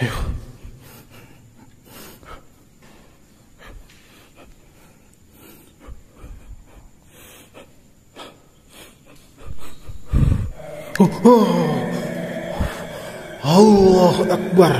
Ayo. Allahu Akbar.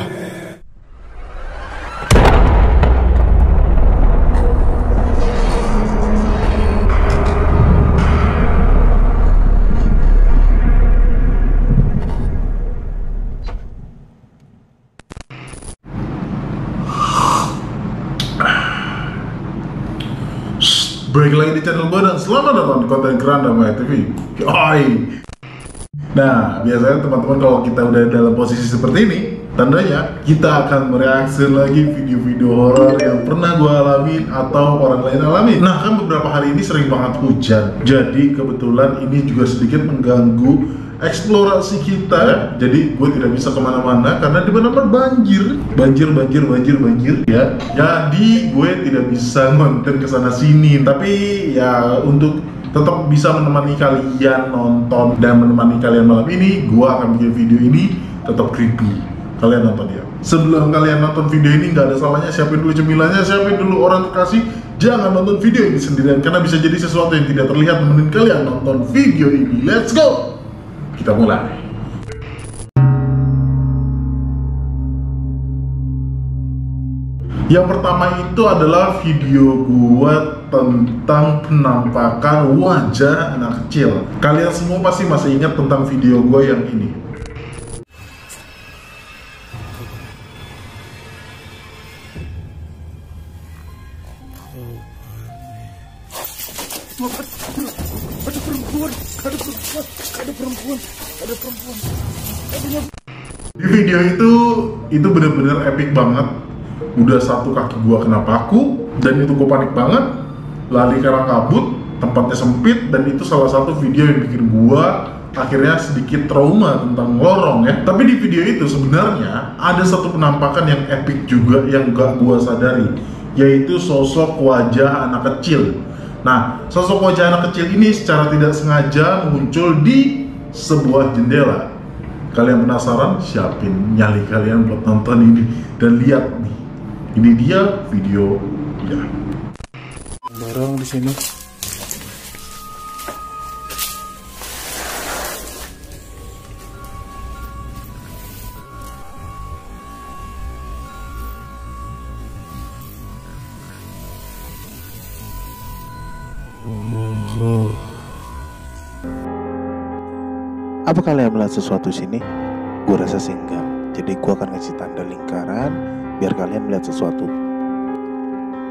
Balik lagi di channel gue dan selamat datang di konten Keranda Maya TV. Yoi. Nah, biasanya teman-teman kalau kita udah dalam posisi seperti ini, tandanya kita akan mereaksi lagi video-video horor yang pernah gue alami atau orang lain alami. Nah, kan beberapa hari ini sering banget hujan, jadi kebetulan ini juga sedikit mengganggu eksplorasi kita. Jadi gue tidak bisa kemana-mana karena di mana-mana banjir ya. Jadi gue tidak bisa ngonten kesana sini. Tapi ya untuk tetap bisa menemani kalian nonton dan menemani kalian malam ini, gue akan bikin video ini tetap creepy. Kalian nonton ya. Sebelum kalian nonton video ini, nggak ada salahnya siapin dulu cemilannya, siapin dulu orang terkasih. Jangan nonton video ini sendirian karena bisa jadi sesuatu yang tidak terlihat nemenin kalian nonton video ini. Let's go. Kita mulai. Yang pertama itu adalah video gua tentang penampakan wajah anak kecil. Kalian semua pasti masih ingat tentang video gua yang ini. Di video itu bener-bener epic banget. Udah satu kaki gua kena paku dan itu gua panik banget, lari karena kabut, tempatnya sempit, dan itu salah satu video yang bikin gua akhirnya sedikit trauma tentang lorong ya. Tapi di video itu sebenarnya ada satu penampakan yang epic juga yang gak gua sadari, yaitu sosok wajah anak kecil. Nah, sosok wajah anak kecil ini secara tidak sengaja muncul di sebuah jendela. Kalian penasaran? Siapin nyali kalian buat nonton ini dan lihat nih. Ini dia video ya. Dorong di sini. Apa kalian melihat sesuatu di sini? Gue rasa sih enggak. Jadi gue akan ngasih tanda lingkaran biar kalian melihat sesuatu.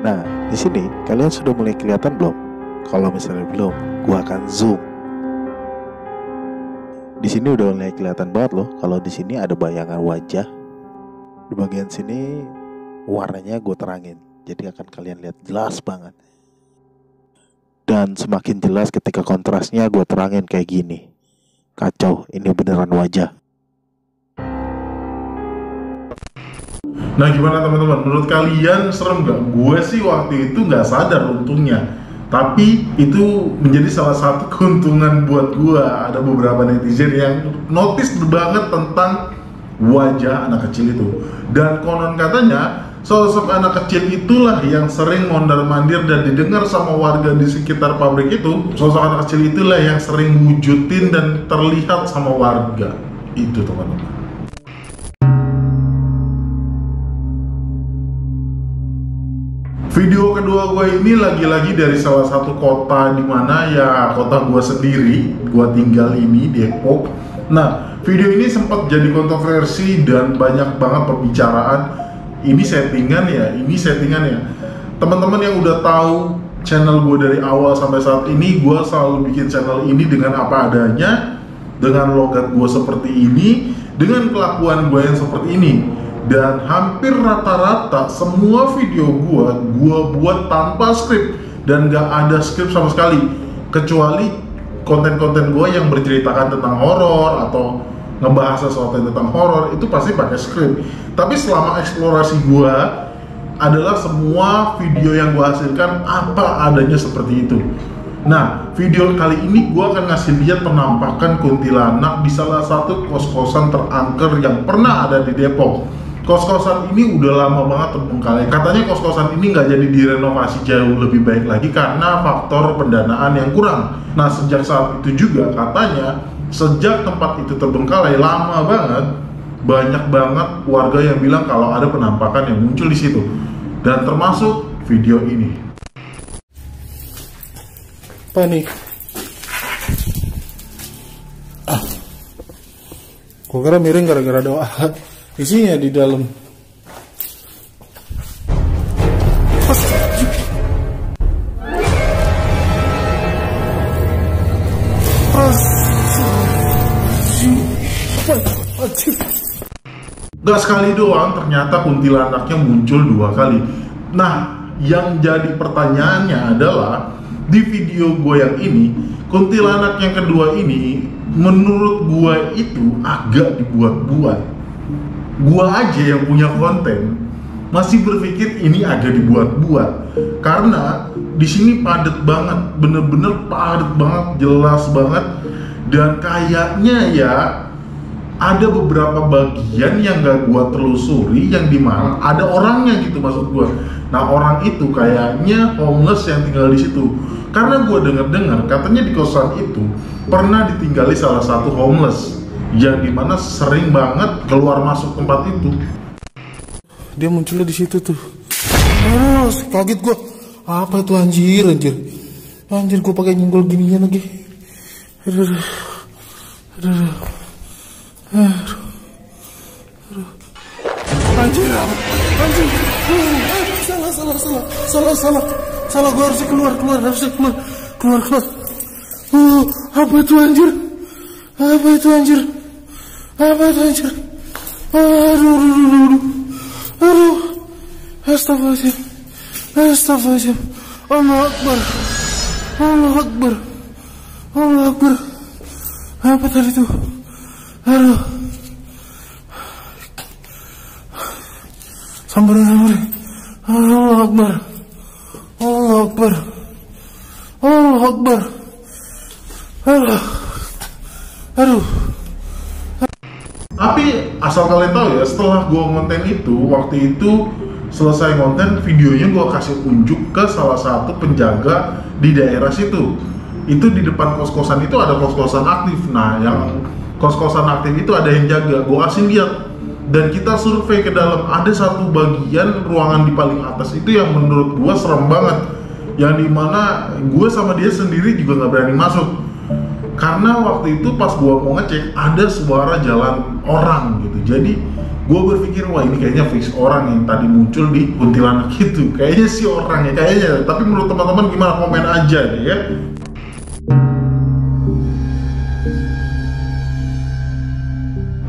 Nah, di sini kalian sudah mulai kelihatan belum? Kalau misalnya belum, gue akan zoom. Di sini udah mulai kelihatan banget loh. Kalau di sini ada bayangan wajah. Di bagian sini warnanya gue terangin, jadi akan kalian lihat jelas banget. Dan semakin jelas ketika kontrasnya gue terangin kayak gini. Kacau, ini beneran wajah. Nah gimana teman-teman, menurut kalian serem gak? Gue sih waktu itu gak sadar untungnya. Tapi itu menjadi salah satu keuntungan buat gue. Ada beberapa netizen yang notice banget tentang wajah anak kecil itu. Dan konon katanya sosok anak kecil itulah yang sering mondar-mandir dan didengar sama warga di sekitar pabrik itu. Sosok anak kecil itulah yang sering wujudin dan terlihat sama warga. Itu teman-teman. Video kedua gue ini lagi-lagi dari salah satu kota di mana ya kota gue sendiri. Gue tinggal ini di Depok. Nah, video ini sempat jadi kontroversi dan banyak banget pembicaraan. Ini settingan ya. Teman-teman yang udah tahu channel gue dari awal sampai saat ini, gue selalu bikin channel ini dengan apa adanya, dengan logat gue seperti ini, dengan kelakuan gue yang seperti ini. Dan hampir rata-rata semua video gue buat tanpa skrip dan gak ada skrip sama sekali, kecuali konten-konten gue yang berceritakan tentang horor atau ngebahas sesuatu tentang horor, itu pasti pakai skrip. Tapi selama eksplorasi gue adalah semua video yang gue hasilkan apa adanya seperti itu. Nah, video kali ini gue akan ngasih lihat penampakan kuntilanak di salah satu kos-kosan terangker yang pernah ada di Depok. kos-kosan ini udah lama banget terbengkalai. Katanya kos-kosan ini nggak jadi direnovasi jauh lebih baik lagi karena faktor pendanaan yang kurang. Nah, sejak saat itu juga katanya sejak tempat itu terbengkalai lama banget, banyak banget warga yang bilang kalau ada penampakan yang muncul di situ, dan termasuk video ini. Apa nih? Gua kira miring gara-gara doa. Isinya di dalam. Gak sekali doang, ternyata kuntilanaknya muncul 2 kali. Nah, yang jadi pertanyaannya adalah di video gue yang ini, kuntilanak yang kedua ini menurut gue itu agak dibuat-buat. Gue aja yang punya konten masih berpikir ini agak dibuat-buat karena di sini padat banget, bener-bener padat banget, jelas banget, dan kayaknya ya ada beberapa bagian yang gak gua telusuri yang dimana ada orangnya gitu maksud gua. Nah, orang itu kayaknya homeless yang tinggal di situ. Karena gua dengar katanya di kosan itu pernah ditinggali salah satu homeless yang dimana sering banget keluar masuk tempat itu. Dia munculnya di situ tuh. Kaget gua. Apa itu anjir? Anjir gua pakai nyenggol ginian lagi. Aduh. Anjir. Salah. Gua harusnya keluar. Apa itu anjir? Aduh. Astagfirullahaladzim. Allahu Akbar. Apa tadi itu? Aduh. Sambarin. Allahu Akbar. Aduh. Tapi asal kalian tahu ya, setelah gua konten itu, waktu itu selesai konten, videonya gua kasih unjuk ke salah satu penjaga di daerah situ. Itu di depan kos-kosan itu ada kos-kosan aktif. Nah, yang kos-kosan aktif itu ada yang jaga. Gua kasih lihat dan kita survei ke dalam. Ada satu bagian ruangan di paling atas itu yang menurut gua serem banget, yang dimana gua sama dia sendiri juga nggak berani masuk. Karena waktu itu pas gua mau ngecek ada suara jalan orang gitu. Jadi gua berpikir wah ini kayaknya fix orang yang tadi muncul di kuntilanak itu. Kayaknya sih orang ya, kayaknya. Tapi menurut teman-teman gimana, komen aja deh ya.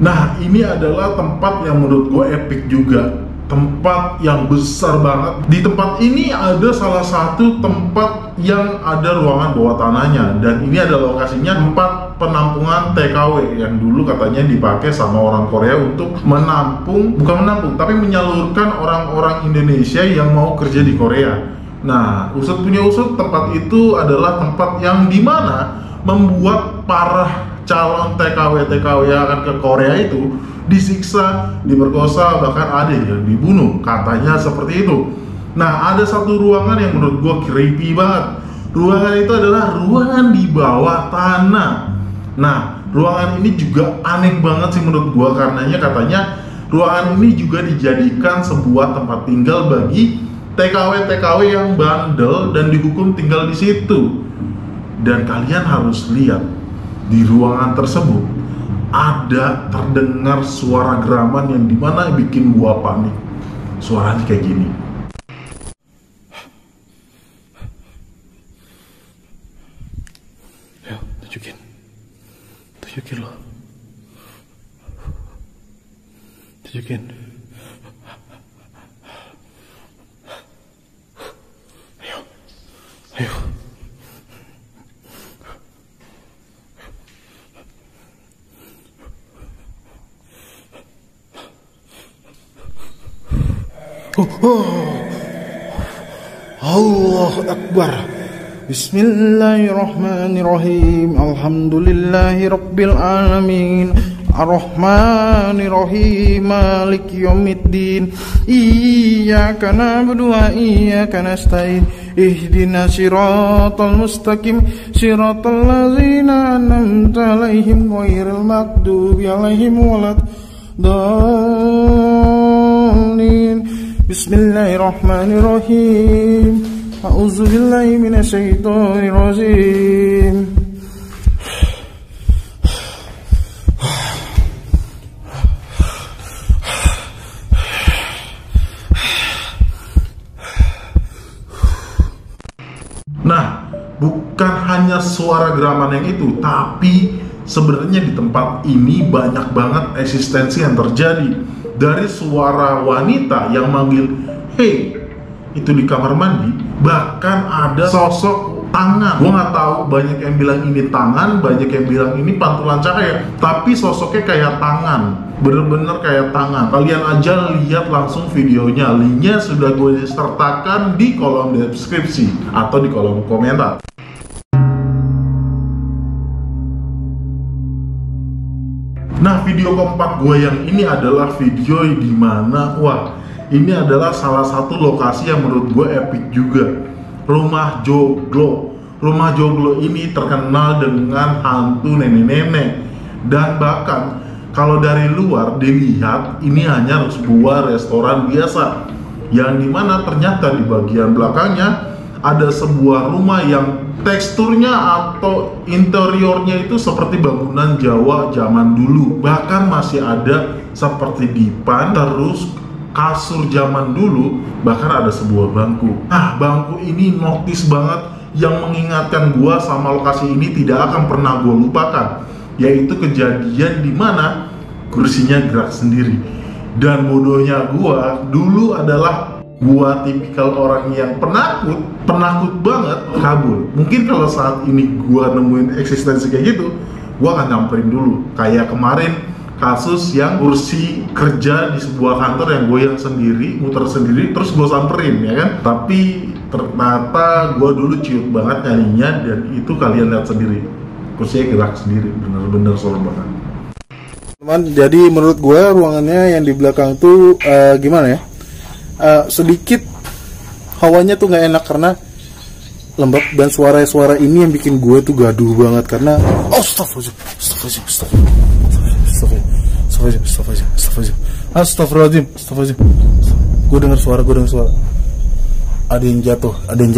Nah, ini adalah tempat yang menurut gue epic juga. Tempat yang besar banget. Di tempat ini ada salah satu tempat yang ada ruangan bawah tanahnya. Dan ini adalah lokasinya tempat penampungan TKW yang dulu katanya dipakai sama orang Korea untuk bukan menampung, tapi menyalurkan orang-orang Indonesia yang mau kerja di Korea. Nah, usut punya usut, tempat itu adalah tempat yang dimana membuat para calon TKW yang akan ke Korea itu disiksa, diperkosa, bahkan ada yang dibunuh, katanya seperti itu. Nah, ada satu ruangan yang menurut gua creepy banget. Ruangan itu adalah ruangan di bawah tanah. Nah, ruangan ini juga aneh banget sih menurut gua, karenanya katanya ruangan ini juga dijadikan sebuah tempat tinggal bagi TKW yang bandel dan dihukum tinggal di situ. Dan kalian harus lihat di ruangan tersebut ada terdengar suara geraman yang dimana bikin gua panik. Suaranya kayak gini. Ayo, tunjukin lo. Tunjukin. Ayo. Allahu Akbar. Bismillahirrahmanirrahim. Alhamdulillahi Rabbil Alamin. Ar-Rahmanir-Rahim Maliki Yaumiddin Iyyaka na'budu wa iyyaka nasta'in Ihdinas siratal mustaqim Siratal ladzina an'amta 'alaihim ghairil maghdubi 'alaihim waladdallin. Bismillahirrahmanirrahim. A'udzubillahi minasyaitonir rajim. Nah, bukan hanya suara geraman yang itu, tapi sebenarnya di tempat ini banyak banget eksistensi yang terjadi. Dari suara wanita yang manggil, "Hey," itu di kamar mandi. Bahkan ada sosok tangan. Gua nggak tahu, banyak yang bilang ini tangan, banyak yang bilang ini pantulan cahaya. Tapi sosoknya kayak tangan, bener-bener kayak tangan. Kalian aja lihat langsung videonya. Linknya sudah gue sertakan di kolom deskripsi atau di kolom komentar. Nah, video keempat gue yang ini adalah video di mana, wah, ini adalah salah satu lokasi yang menurut gue epic juga. Rumah Joglo. Rumah Joglo ini terkenal dengan hantu nenek-nenek. Dan bahkan kalau dari luar dilihat ini hanya sebuah restoran biasa, yang dimana ternyata di bagian belakangnya ada sebuah rumah yang teksturnya atau interiornya itu seperti bangunan Jawa zaman dulu. Bahkan masih ada seperti dipan, terus kasur zaman dulu, bahkan ada sebuah bangku. Nah, bangku ini notice banget, yang mengingatkan gua sama lokasi ini tidak akan pernah gua lupakan, yaitu kejadian di mana kursinya gerak sendiri. Dan bodohnya gua dulu adalah gua tipikal orang yang penakut banget, kabur. Mungkin kalau saat ini gua nemuin eksistensi kayak gitu, gua akan nyamperin dulu. Kayak kemarin kasus yang kursi kerja di sebuah kantor yang goyang sendiri, muter sendiri, terus gue samperin, ya kan? Tapi ternyata gue dulu ciut banget nyarinya, dan itu kalian lihat sendiri, kursinya gerak sendiri, bener-bener serem banget. Teman, jadi menurut gue ruangannya yang di belakang tuh gimana ya? Sedikit hawanya tuh nggak enak karena lembab, dan suara-suara ini yang bikin gue tuh gaduh banget karena Astagfirullahaladzim. Gue dengar suara. Ada yang jatuh.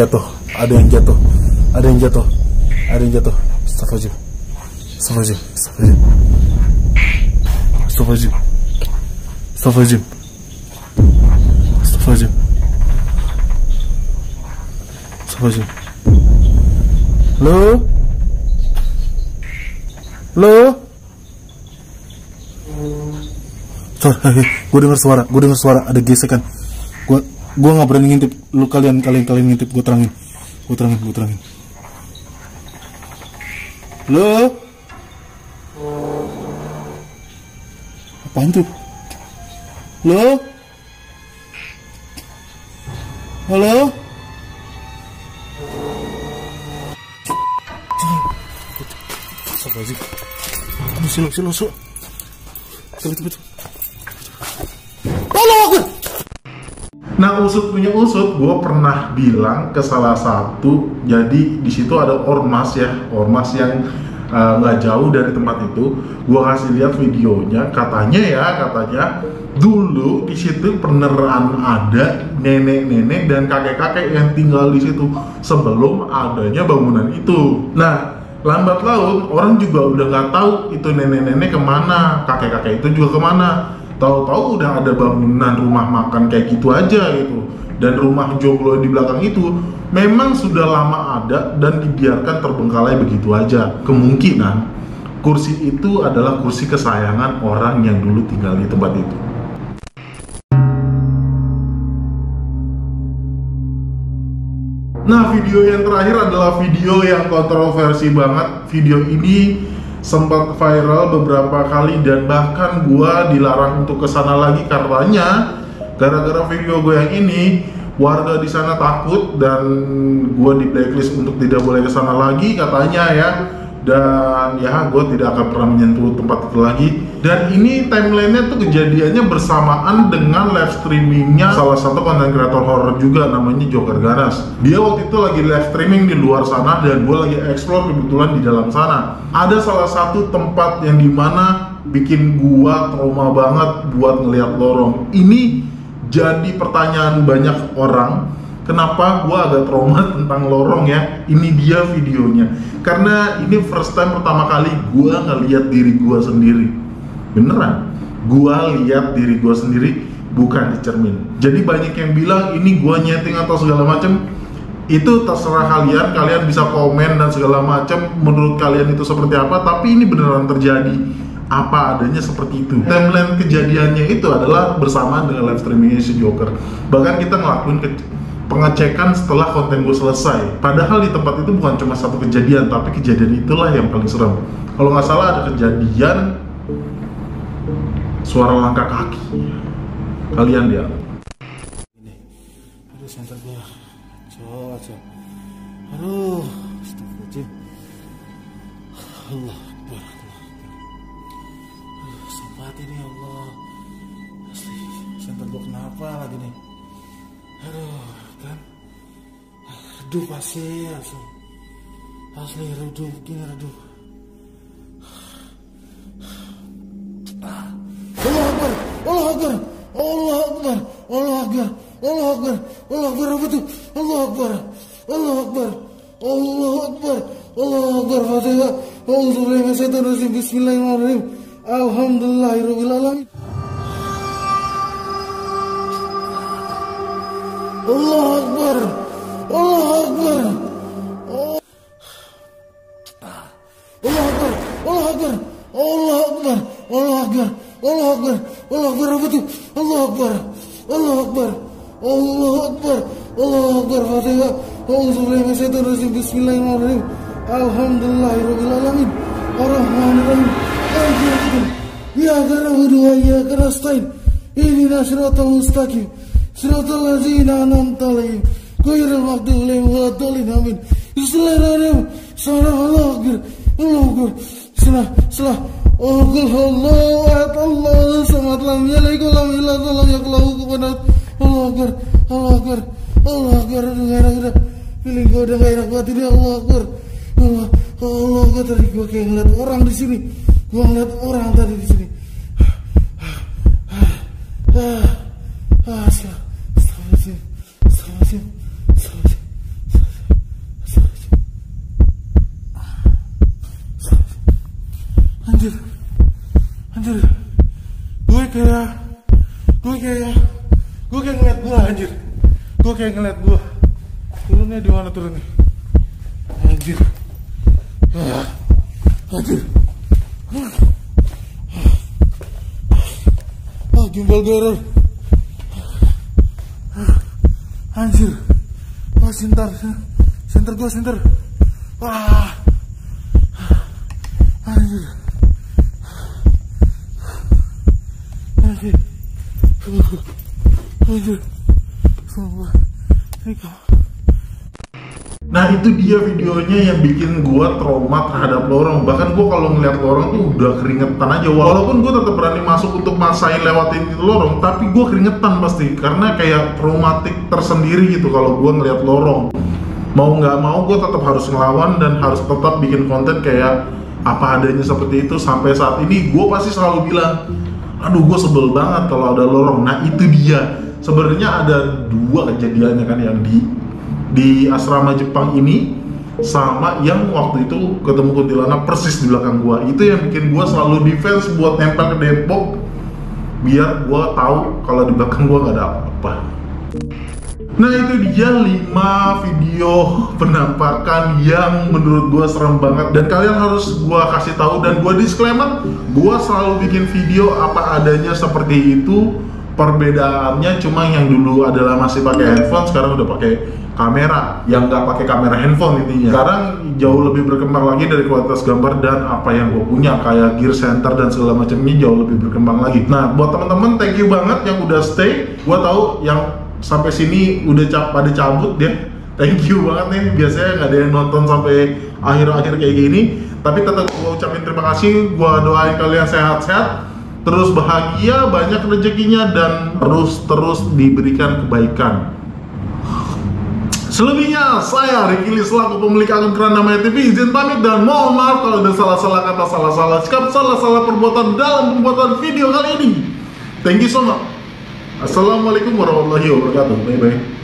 Astagfirullahaladzim. Halo? Gue dengar suara, ada gesekan. Gue nggak berani ngintip. Lu kalian ngintip, gue terangin. Halo? Apaan tuh? Halo? Silau. Betul. Nah, usut punya usut, gue pernah bilang ke salah satu, jadi di situ ada ormas yang nggak jauh dari tempat itu. Gue kasih lihat videonya, katanya dulu di situ beneran ada nenek-nenek dan kakek-kakek yang tinggal di situ sebelum adanya bangunan itu. Nah, lambat laun orang juga udah nggak tahu itu nenek-nenek kemana, kakek-kakek itu juga kemana. Tahu-tahu udah ada bangunan rumah makan kayak gitu aja gitu. Dan rumah Joglo di belakang itu memang sudah lama ada dan dibiarkan terbengkalai begitu aja. Kemungkinan kursi itu adalah kursi kesayangan orang yang dulu tinggal di tempat itu. Nah, video yang terakhir adalah video yang kontroversi banget. Video ini sempat viral beberapa kali dan bahkan gua dilarang untuk kesana lagi katanya gara-gara video gue yang ini. Warga di sana takut dan gua di blacklist untuk tidak boleh kesana lagi katanya ya. Dan ya, gue tidak akan pernah menyentuh tempat itu lagi. Dan ini timelinenya tuh kejadiannya bersamaan dengan live streamingnya salah satu konten kreator horror juga, namanya Joker Ganas. Dia waktu itu lagi live streaming di luar sana dan gue lagi explore kebetulan di dalam sana. Ada salah satu tempat yang dimana bikin gua trauma banget buat ngeliat lorong. Ini jadi pertanyaan banyak orang, kenapa gua agak trauma tentang lorong ya. Ini dia videonya. Karena ini first time pertama kali gua ngeliat diri gua sendiri. Beneran, gua lihat diri gua sendiri, bukan di cermin. Jadi banyak yang bilang ini gua nyeting atau segala macem. Itu terserah kalian, kalian bisa komen dan segala macam menurut kalian itu seperti apa, tapi ini beneran terjadi apa adanya seperti itu. Timeline kejadiannya itu adalah bersamaan dengan live streamingnya si Joker. Bahkan kita ngelakuin pengecekan setelah konten gue selesai. Padahal di tempat itu bukan cuma satu kejadian, tapi kejadian itulah yang paling serem. Kalau nggak salah ada kejadian suara langkah kaki. Kalian lihat. Aduh, center gua. Coba. Aduh, astagfirullahaladzim. Allah Akbar. Sempat ini Allah. Asli, center gua kenapa lagi nih? Aduh, kan. Redup pasti asli redup begini redup. Allah Akbar, Allah Akbar, Allah Akbar, Allah Akbar, Allah Akbar, Allah Akbar, apa tuh? Allah Akbar, Allah Akbar, Allah Akbar, Allah Akbar, Fatihah. Auzubillahi minasyaitonir rajim. Bismillahirrahmanirrahim. Alhamdulillahirabbil alamin. Allah Akbar, Allah Akbar, Allah Akbar, Allah Akbar, Allah Akbar, Allah Akbar, Allah Akbar, Allah Akbar, apa tuh? Allah Akbar, Allah Akbar, Allah Akbar, Allah Akbar, Fatihah. Auzubillahi minasyaitonir rajim. Bismillahirrahmanirrahim. Alhamdulillahirabbil alamin. Arrahmanirrahim. Maliki yaumiddin. Iyyaka na'budu wa iyyaka nasta'in. Ihdinas siratal mustaqim. Siratal ladzina an'amta 'alaihim ghairil maghdubi 'alaihim waladdallin. Amin. Bismillahirrahmanirrahim. Allah Akbar, Allah Akbar. Salah. Allahu Akbar, Allahu samad, lam yalid wa lam yulad wa lam yakul lahu kufuwan ahad. Allah Akbar, Allah Akbar, Allah Akbar. Udah feeling gue udah gak enak banget ini. Allah Akbar, Allah Akbar. Tadi gue kayak ngeliat orang di sini. Gue ngeliat orang tadi di sini. Anjir, gue kayak ngeliat gua, anjir. Gue kayak ngeliat gua. Turunnya di mana turunnya? Anjir. Gimbal gue error. Anjir. Center gue. Anjir. Nah itu dia videonya yang bikin gua trauma terhadap lorong. Bahkan gua kalau ngeliat lorong tuh udah keringetan aja. Walaupun gua tetap berani masuk untuk maksain lewatin itu lorong, tapi gua keringetan pasti karena kayak traumatik tersendiri gitu kalau gua ngeliat lorong. Mau nggak mau gua tetap harus ngelawan dan harus tetap bikin konten kayak apa adanya seperti itu. Sampai saat ini gua pasti selalu bilang, aduh gue sebel banget kalau ada lorong. Nah itu dia, sebenarnya ada dua kejadiannya kan, yang di asrama Jepang ini sama yang waktu itu ketemu kuntilanak persis di belakang gua. Itu yang bikin gua selalu defense buat nempel ke Depok biar gua tahu kalau di belakang gua gak ada apa-apa. Nah itu dia 5 video penampakan yang menurut gua serem banget, dan kalian harus gua kasih tahu dan gua disclaimer, gua selalu bikin video apa adanya seperti itu. Perbedaannya cuma yang dulu adalah masih pakai handphone, sekarang udah pakai kamera yang nggak pakai kamera handphone intinya. Sekarang jauh lebih berkembang lagi dari kualitas gambar dan apa yang gue punya kayak gear center dan segala macamnya jauh lebih berkembang lagi. Nah buat teman-teman thank you banget yang udah stay. Gue tahu yang sampai sini udah pada cabut ya. Thank you banget nih. Biasanya nggak ada yang nonton sampai akhir-akhir kayak gini. Tapi tetap gue ucapin terima kasih. Gue doain kalian sehat-sehat. terus bahagia, banyak rezekinya, dan terus diberikan kebaikan. Selebihnya, saya Ricky Lee selaku pemilik akun Keranda Maya TV izin pamit dan mohon maaf kalau ada salah-salah kata, salah-salah sikap, salah-salah perbuatan dalam pembuatan video kali ini. Thank you so much. Assalamualaikum warahmatullahi wabarakatuh. Bye bye.